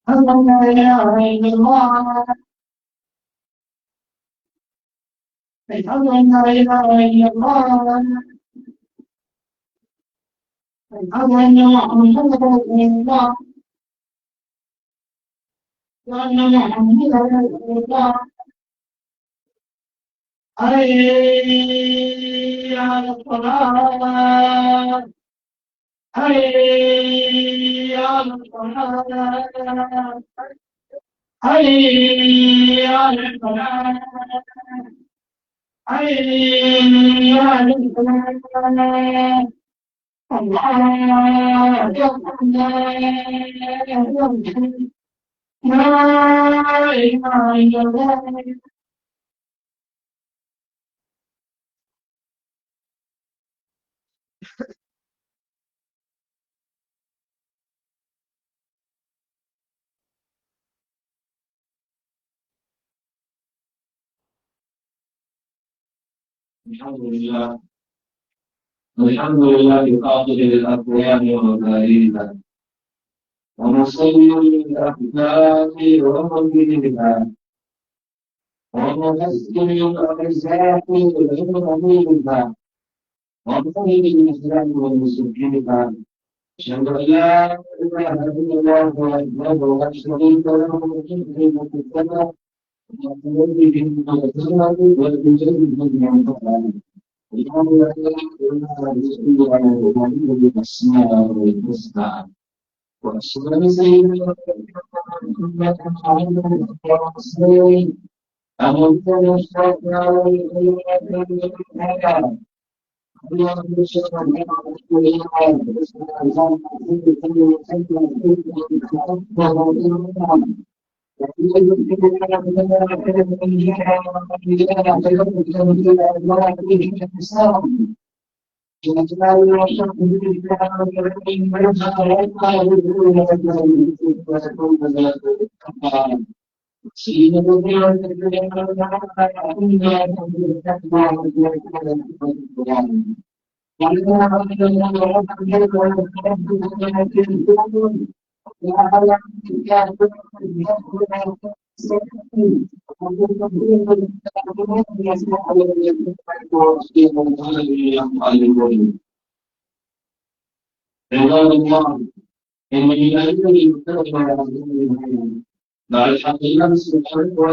الله لا إله إلا الله أشهد أن لا إله إلا الله أشهد أن محمدا رسول الله وأن محمدا رسول الله حي على الصلاة حي على الصلاة حي على الصلاة حي على الصلاة الله أكبر الله أكبر لا إله إلا الله الحمد لله الحمد لله قاطع الأكوان وبارئها ومصير الأحداث ومبينها ومفسر الأرزاق ومبينها ومطير الإسلام ومسجلها أشهد أن لا إله إلا الله وحده لا شريك له في السماء وفي الأرض والجنة والنار وأشهد أن سيدنا محمدا عبده ورسوله أمرت بالشكر والإيمان اللهم صل على رسول الله لا الحقيقة سبحانه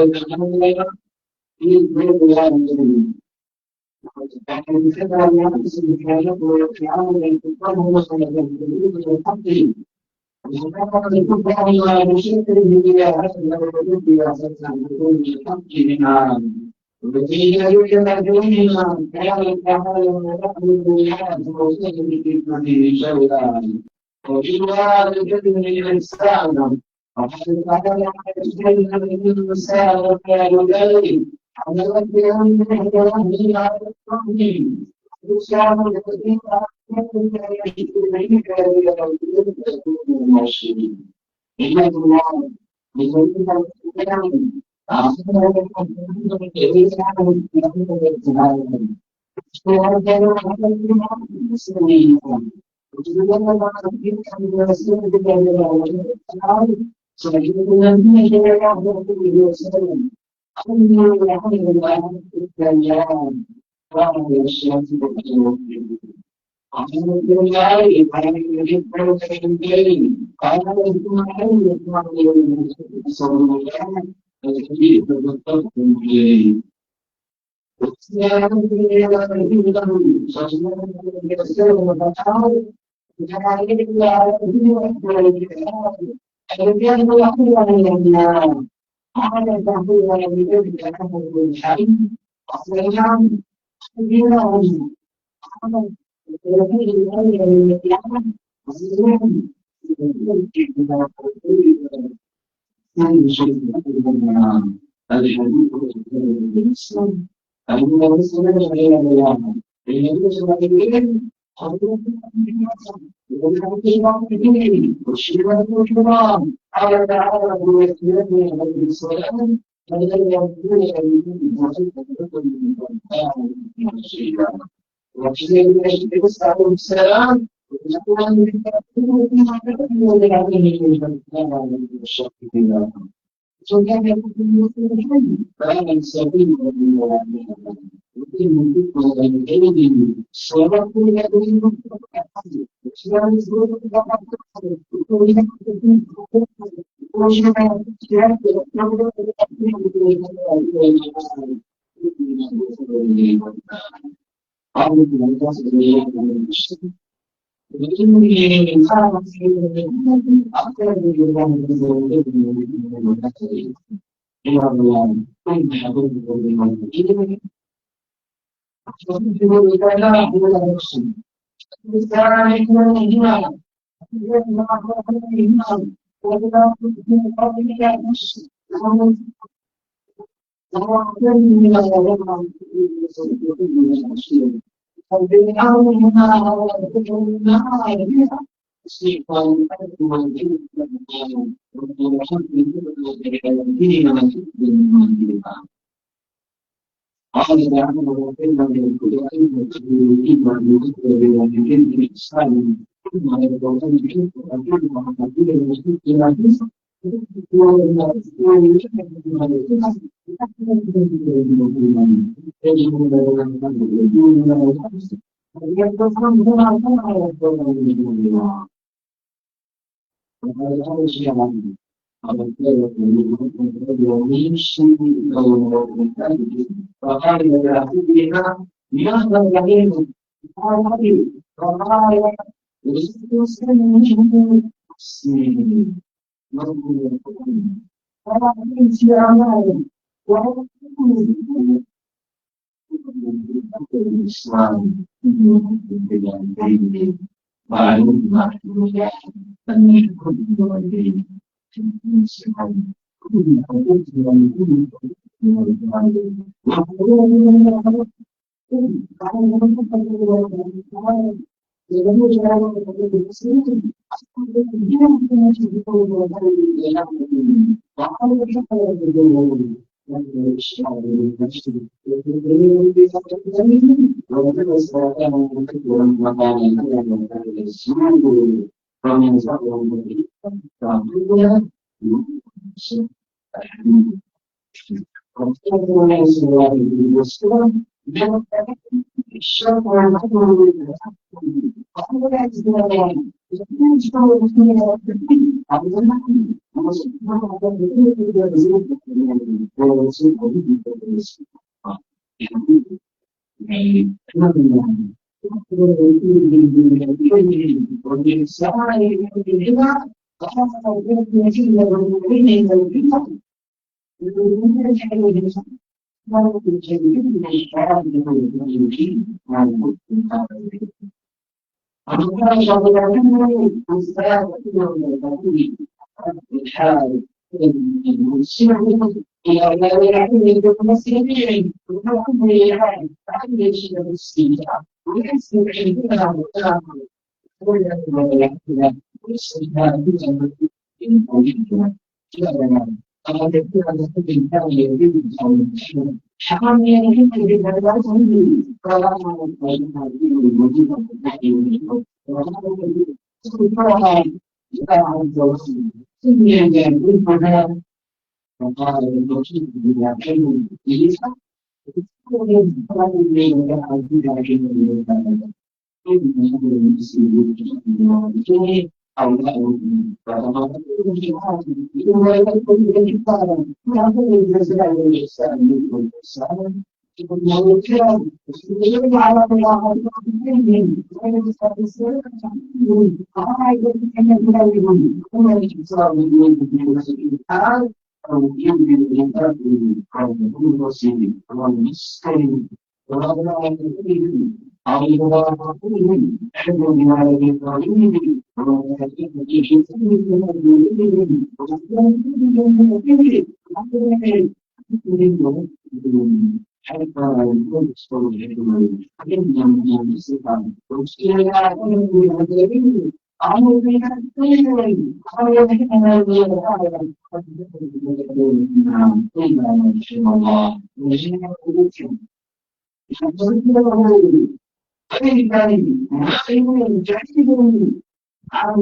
وتعالى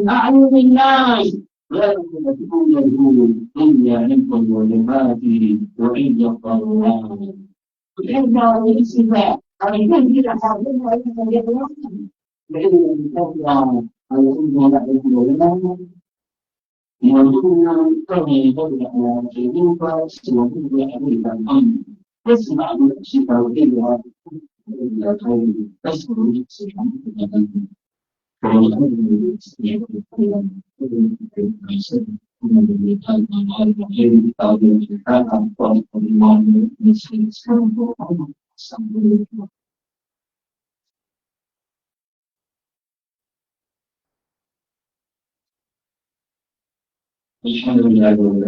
أعوذ بالله لا تكون إلا منكم ولماته وإن الله يحب الاستماع أن ينزل حاضرها إلى اليوم لأن الله يقول لا يقول ويكون كما يدل على جنوب سوى أمريكا الأمر يسمع الشفاء وإلى الخير تسمع الشفاء الحمد لله رب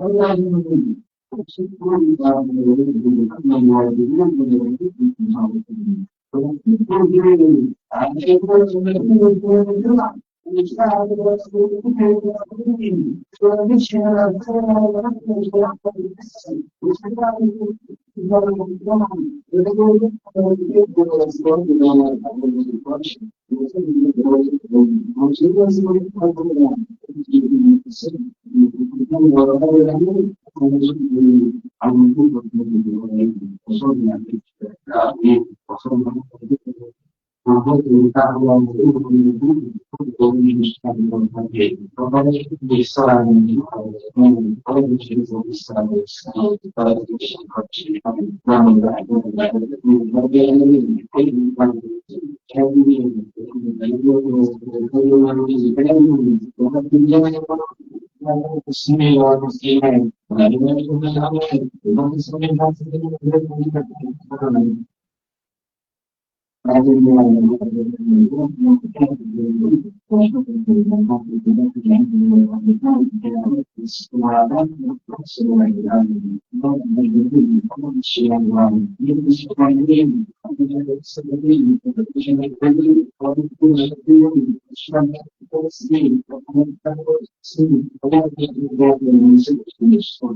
العالمين الإسلام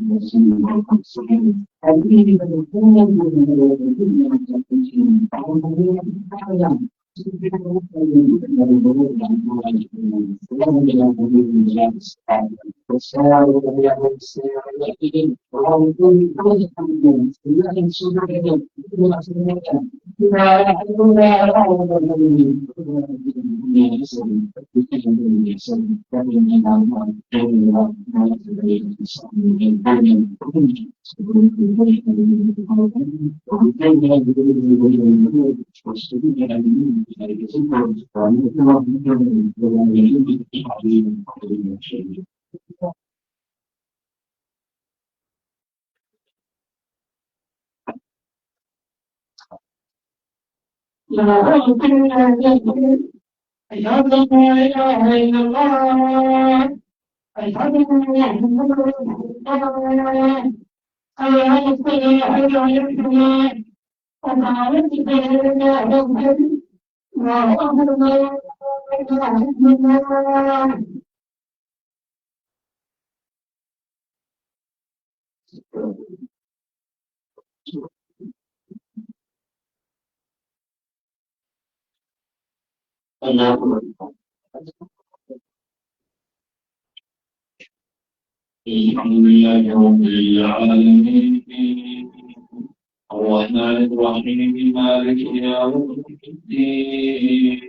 الحمد لله رب العالمين الرحمن الرحيم مالك يوم الدين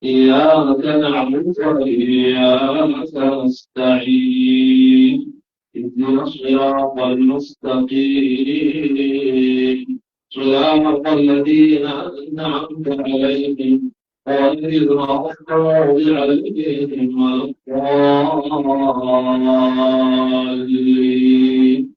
إياك نعبد وإياك نستعين اهدنا الصراط المستقيم صراط الذين أنعمت عليهم غير المغضوب عليهم ولا الضالين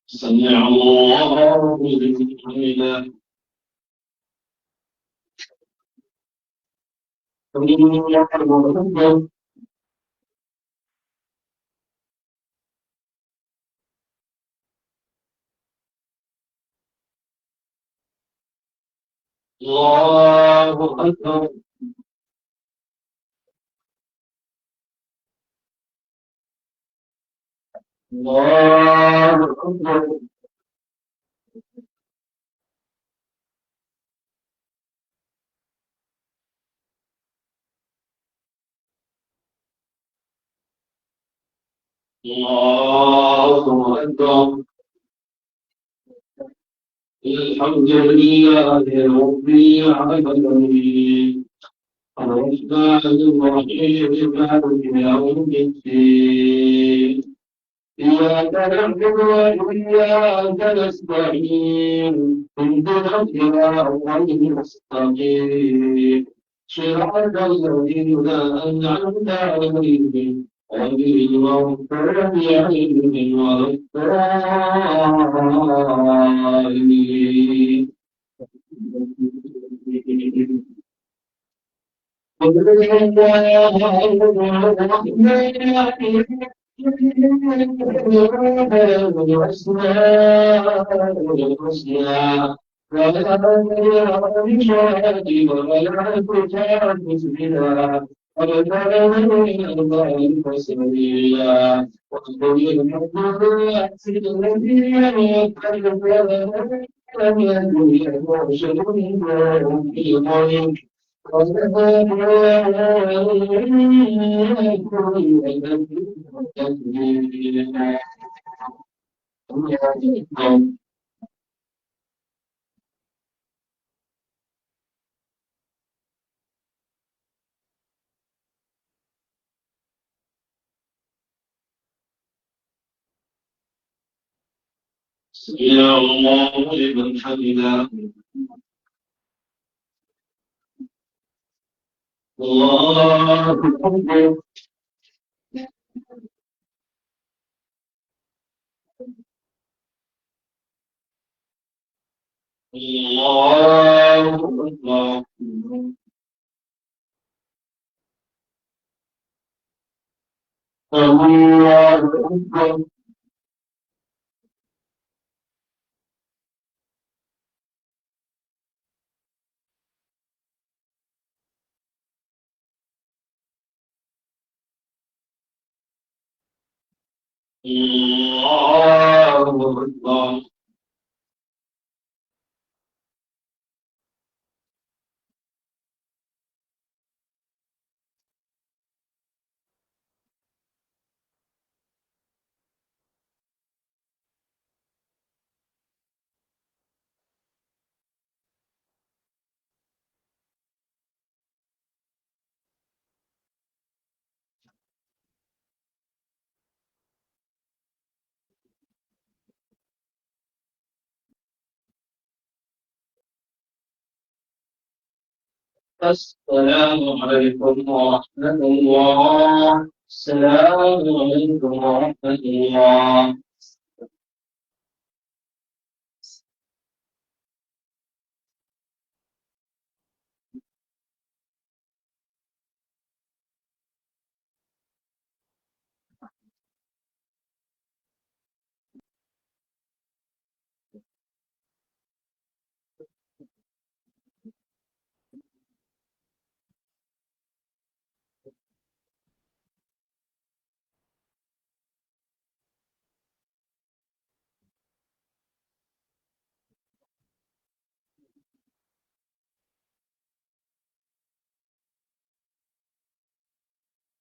سمع الله لمن حمده الله أكبر الله أكبر الله أكبر الحمد لله رب العالمين الرحمن الرحيم مالك يوم الدين إياك نعبد وإياك نستعين اهدنا الصراط المستقيم صراط الذين أنعمت عليهم غير المغضوب عليهم ولا الضالين سمع الله لمن حمده الله أكبر الله أكبر الله أكبر الله أكبر السلام عليكم ورحمة الله السلام عليكم ورحمة الله